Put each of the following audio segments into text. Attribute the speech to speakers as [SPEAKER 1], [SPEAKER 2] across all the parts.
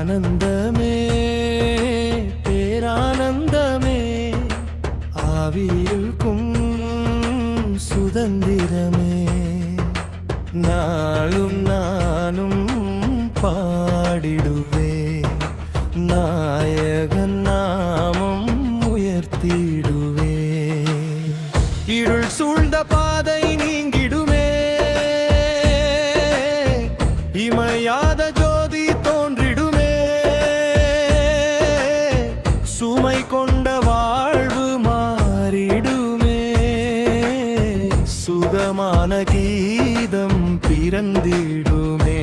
[SPEAKER 1] ஆனந்தமே பேரானந்தமே ஆவியிருக்கும் சுதந்திரமே நாளும் நானும் பாடிடுவே நாயகன் நாமம் உயர்த்திடுவே இருள் சூழ்ந்த பாதை நீங்கிடுமே இமையாத ஜோதி தோன்றிடுமே சுமை கொண்ட வாழ்வு மாறிடுமே சுகமான கீதம் பிறந்திடுமே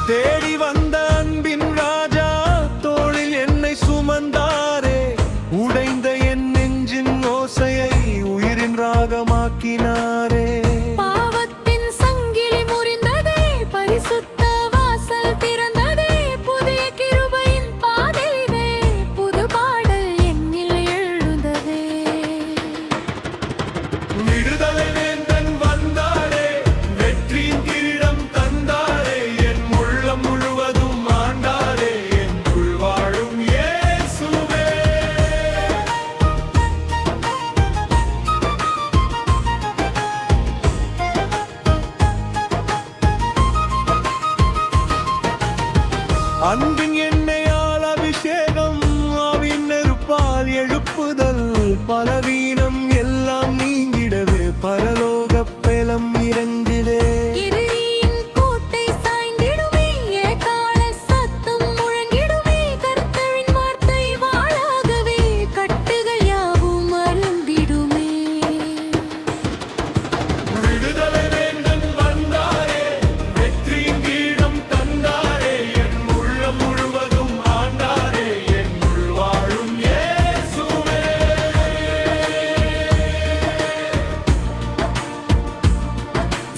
[SPEAKER 1] தேடி வந்த அன்பின் ராஜா தோளில் என்னை சுமந்தாரே உடைந்த என் நெஞ்சின் ஓசையை உயிரின் ராகமாக்கினாரே
[SPEAKER 2] பாவத்தின் சங்கிலி முறிந்ததே பரிசுத்த வாசல் திறந்ததே புதிய கிருபையின் பாதையிலே புது பாடல் என்னில் எழுந்ததே
[SPEAKER 1] விடுதலை வேந்தன் வந்தாரே வெற்றியின் கிரீடம் தந்தாரே முழுவதும் ஆண்டாரே என்னுள் வாழும் இயேசுவே அன்பின் எண்ணெயால் அபிஷேகம் ஆவின் நெருப்பால் எழுப்புதல் பலவீனம் எல்லாம் நீங்கிடவே பரலோக பெலம் இறங்கிடே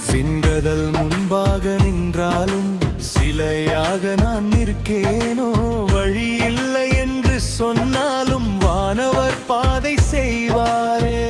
[SPEAKER 1] சிங்கதல் முன்பாக நின்றாலும் சிலையாக நான் நிற்கேனோ வழி இல்லை என்று சொன்னாலும் வானவர் பாதை செய்வாரே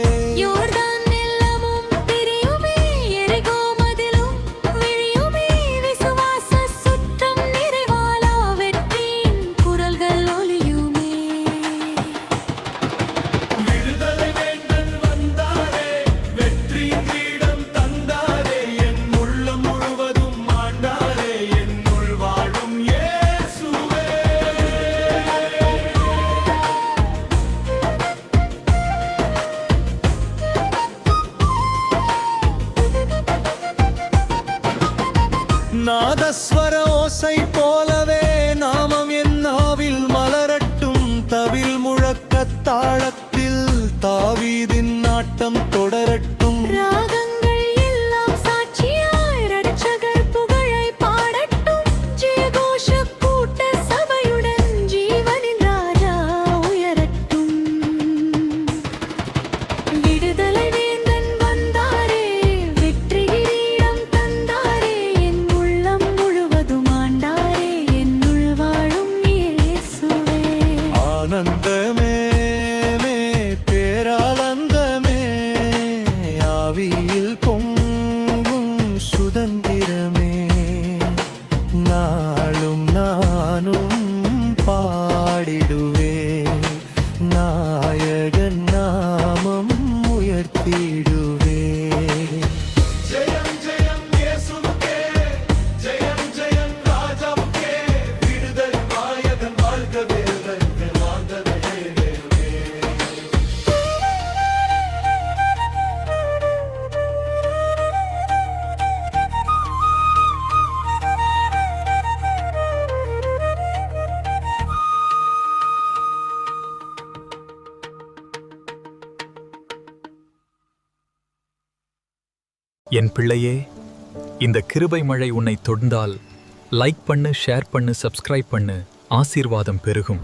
[SPEAKER 1] நாதஸ்வர ஓசை போலவே நாமம் என் நாவில் மலரட்டும் தவில் முழக்கத் தாளத்தில் தாவீதின் நாட்டம் தொடரட்டும்
[SPEAKER 2] ராகங்கள் எல்லாம் சாட்சியாய் இரட்சகர் புகழை பாடட்டும் ஜெயகோஷ கூட்ட சபையுடன் ஜீவனின் ராஜா உயரட்டும் விடுதலை வேந்தன் வந்தாரே வெற்றி கிரீடம் தந்தாரே என் உள்ளம் முழுவதும் ஆண்டாரே என்னுள் வாழும் இயேசுவே
[SPEAKER 1] ஆனந்தமே பேரானந்தமே
[SPEAKER 3] என் பிள்ளையே, இந்த கிருபை மழை உன்னை தொடுந்தால் லைக் பண்ணு, ஷேர் பண்ணு, சப்ஸ்கிரைப் பண்ணு. ஆசீர்வாதம் பெருகும்.